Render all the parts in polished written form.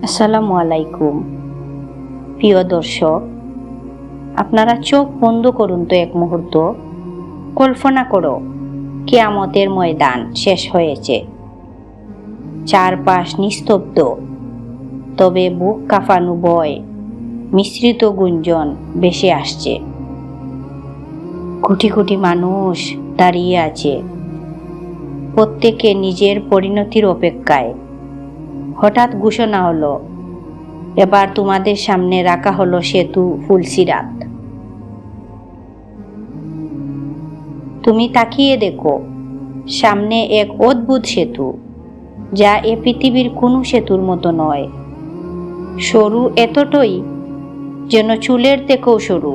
আসসালামু আলাইকুম প্রিয় দর্শক, আপনারা চোখ বন্ধ করুন তো এক মুহূর্ত। কল্পনা করো কিয়ামতের ময়দান শেষ হয়েছে, চারপাশ নিস্তব্ধ, তবে বুক কাঁপানো ভয় মিশ্রিত গুঞ্জন ভেসে আসছে। কোটি কোটি মানুষ দাঁড়িয়ে আছে, প্রত্যেকে নিজের পরিণতির অপেক্ষায়। হঠাৎ ঘোষণা হলো, এবার তোমাদের সামনে রাখা হলো সেতু ফুলসিরাত। তুমি তাকিয়ে দেখো, সামনে এক অদ্ভুত সেতু, যা এ পৃথিবীর কোনো সেতুর মতো নয়। সরু এতটাই যেন চুলের থেকেও সরু,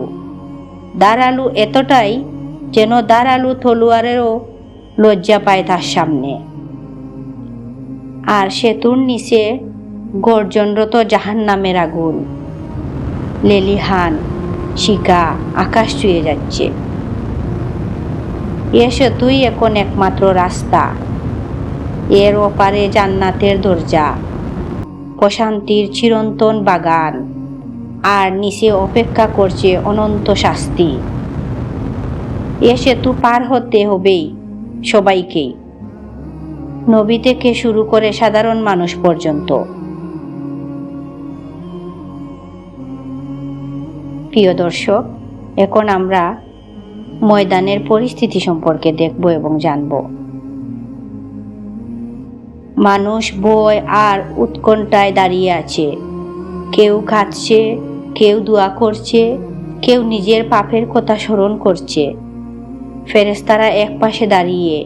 ধারালো এতটাই যেন ধারালো তলোয়ারেরও লজ্জা পায় তার সামনে। আর সেতুর নিচে গর্জনরত জাহান্নামের আগুন, লেলিহান শিখা আকাশ ছুঁয়ে যাচ্ছে। এ সেতুই এখন একমাত্র রাস্তা, এর ওপারে জান্নাতের দরজা, প্রশান্তির চিরন্তন বাগান, আর নিচে অপেক্ষা করছে অনন্ত শাস্তি। এ সেতু পার হতে হবেই সবাইকেই, নবী থেকে শুরু করে সাধারণ মানুষ পর্যন্ত। প্রিয় দর্শক, এখন আমরা ময়দানের পরিস্থিতি সম্পর্কে দেখব এবং জানব। মানুষ ভয় আর উৎকণ্ঠায় দাঁড়িয়ে আছে। কেউ কাঁদছে, কেউ দোয়া করছে, কেউ নিজের পাপের কথা স্মরণ করছে। ফেরেশতারা এক পাশে দাঁড়িয়ে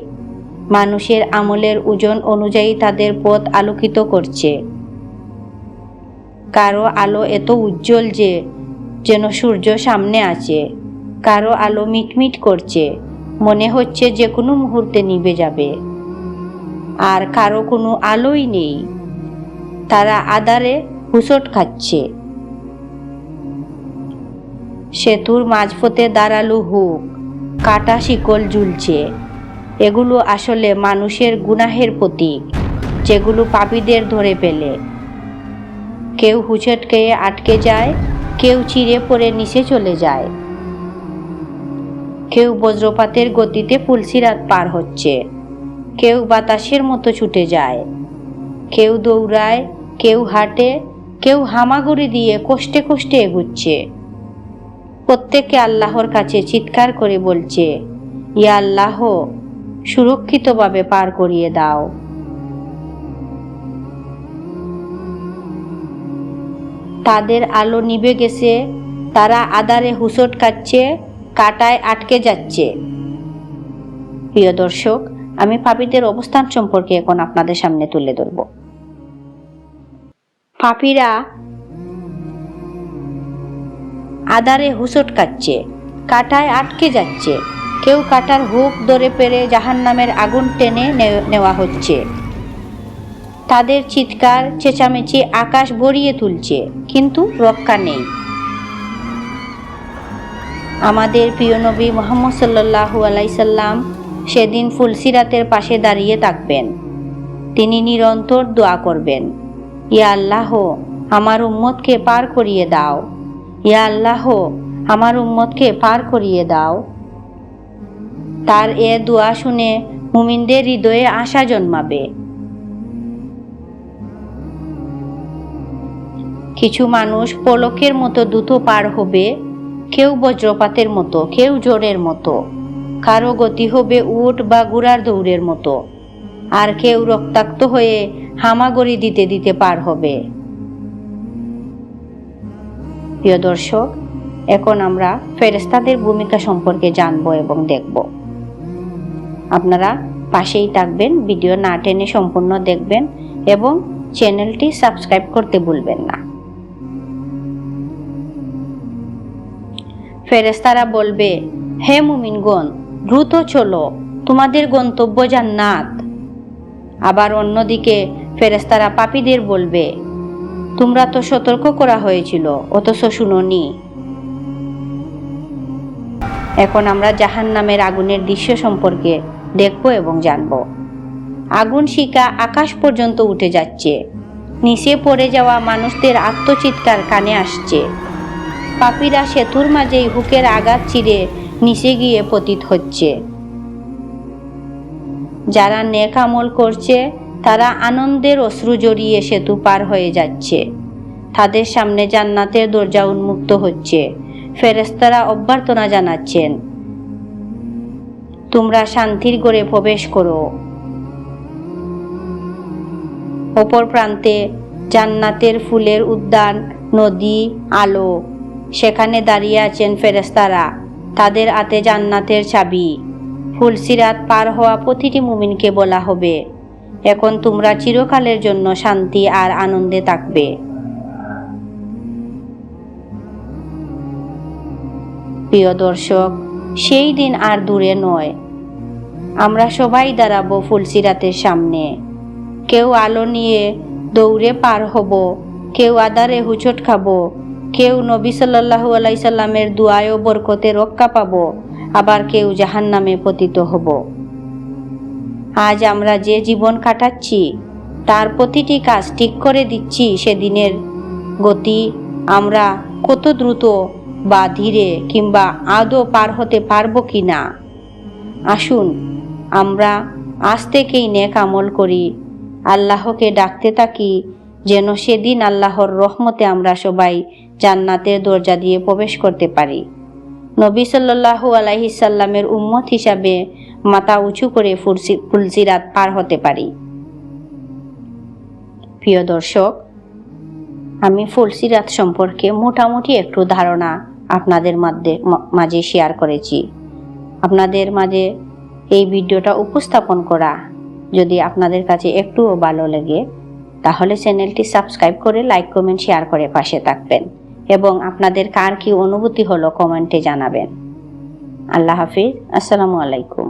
মানুষের আমলের ওজন অনুযায়ী তাদের পথ আলোকিত করছে। কারো আলো এত উজ্জ্বল যে যেন সূর্য সামনে আছে, কারো আলো মিটমিট করছে, মনে হচ্ছে যে কোনো মুহূর্তে নিভে যাবে। আর কারো কোনো আলোই নেই, তারা আঁধারে হুঁচট খাচ্ছে। সেতুর মাঝপথে দাঁড়ালো হুক, কাটা শিকল ঝুলছে। এগুলো আসলে মানুষের গুনাহের প্রতীক, যেগুলো পাপীদের ধরে ফেলে। কেউ হুঁচট খেয়ে আটকে যায়, কেউ চিড়ে পড়ে নিচে চলে যায়, কেউ বজ্রপাতের গতিতে ফুলসিরাত পার হচ্ছে, কেউ বাতাসের মতো ছুটে যায়, কেউ দৌড়ায়, কেউ হাঁটে, কেউ হামাগুড়ি দিয়ে কষ্টে কষ্টে এগুচ্ছে। প্রত্যেকে আল্লাহর কাছে চিৎকার করে বলছে, ইয়া আল্লাহ, সুরক্ষিতভাবে পার করিয়ে দাও। তাদের আলো নিভে গেছে, তারা আঁধারে হুঁচট খাচ্ছে, কাঁটায় আটকে যাচ্ছে। প্রিয় দর্শক, আমি পাপীদের অবস্থান সম্পর্কে এখন আপনাদের সামনে তুলে ধরব। পাপীরা আঁধারে হুঁচট খাচ্ছে, কাঁটায় আটকে যাচ্ছে, কেউ কাঁটার হুক ধরে পেরে জাহান্নামের আগুন টেনে নেওয়া হচ্ছে। তাদের চিৎকার চেঁচামেচি আকাশ ভরিয়ে তুলছে, কিন্তু রক্ষা নেই। আমাদের প্রিয় নবী মুহাম্মদ সাল্লাল্লাহু আলাইহি সাল্লাম সেদিন ফুলসিরাতের পাশে দাঁড়িয়ে থাকবেন। তিনি নিরন্তর দোয়া করবেন, ইয়া আল্লাহ, আমার উম্মতকে পার করিয়ে দাও। ইয়া আল্লাহ, আমার উম্মতকে পার করিয়ে দাও। তার এ দোয়া শুনে মুমিনদের হৃদয়ে আশা জন্মাবে। কিছু মানুষ পলকের মতো দ্রুত পার হবে, কেউ বজ্রপাতের মতো, কেউ জোরের মতো, কারো গতি হবে উট বা ঘোড়ার দৌড়ের মতো, আর কেউ রক্তাক্ত হয়ে হামাগুড়ি দিতে দিতে পার হবে। প্রিয় দর্শক, এখন আমরা ফেরেশতাদের ভূমিকা সম্পর্কে জানব এবং দেখব। আপনারা পাশেই থাকবেন, ভিডিও না টেনে সম্পূর্ণ দেখবেন এবং চ্যানেলটি সাবস্ক্রাইব করতে ভুলবেন না। ফেরেশতারা বলবে, হে মুমিনগণ, দ্রুত চলো, তোমাদের গন্তব্য জান্নাত। আবার অন্যদিকে ফেরেশতারা পাপীদের বলবে, তোমরা তো সতর্ক করা হয়েছিল, অথচ শুনোনি। এখন আমরা জাহান্নামের আগুনের দৃশ্য সম্পর্কে দেখব এবং জানব। আগুন শিখা আকাশ পর্যন্ত উঠে যাচ্ছে, নিচে পড়ে যাওয়া মানুষদের আত্মচিৎকার কানে আসছে। পাপীরা সেতুর মাঝেই হুকের আঘাত চিরে নিচে গিয়ে পতিত হচ্ছে। যারা নেক আমল করছে তারা আনন্দের অশ্রু জড়িয়ে সেতু পার হয়ে যাচ্ছে। তাদের সামনে জান্নাতের দরজা উন্মুক্ত হচ্ছে। ফেরেশতারা অভ্যর্থনা জানাচ্ছেন, তোমরা শান্তির ঘরে প্রবেশ করো। অপর প্রান্তে জান্নাতের ফুলের উদ্যান, নদী, আলো, সেখানে দাঁড়িয়ে আছেন ফেরেশতারা। তাদের হাতে জান্নাতের চাবি। ফুলসিরাত পার হওয়া প্রতিটি মুমিনকে বলা হবে, এখন তোমরা চিরকালের জন্য শান্তি আর আনন্দে থাকবে। প্রিয় দর্শক, সেই দিন আর দূরে নয়। আমরা সবাই দাঁড়াবো ফুলসিরাতের সামনে। কেউ আলো নিয়ে দৌড়ে পার হব, কেউ আধারে হুচট খাবো, কেউ নবী সাল্লাল্লাহু আলাইহি সাল্লামের দুআয় ও বরকতে রক্ষা পাবো, আবার কেউ জাহান্নামে পতিত হব। আজ আমরা যে জীবন কাটাচ্ছি তার প্রতিটি কাজ ঠিক করে দিচ্ছি সেদিনের গতি। আমরা কত দ্রুত বা ধীরে কিংবা আদৌ পার হতে পারবো কিনা। আসুন আমরা আজ থেকেই নেক আমল করি, আল্লাহকে ডাকতে থাকি, যেন সেদিন আল্লাহর রহমতে আমরা সবাই জান্নাতের দরজা দিয়ে প্রবেশ করতে পারি। নবী সাল্লাল্লাহু আলাইহি সাল্লামের উম্মত হিসাবে মাথা উঁচু করে ফুলসিরাত পার হতে পারি। প্রিয় দর্শক, আমি ফুলসিরাত সম্পর্কে মোটামুটি একটু ধারণা আপনাদের মাঝে শেয়ার করেছি। আপনাদের মাঝে এই ভিডিওটা উপস্থাপন করা যদি আপনাদের কাছে একটুও ভালো লাগে, তাহলে চ্যানেলটি সাবস্ক্রাইব করে লাইক, কমেন্ট, শেয়ার করে পাশে থাকবেন এবং আপনাদের কার কি অনুভূতি হলো কমেন্টে জানাবেন। আল্লাহ হাফিজ। আসসালামু আলাইকুম।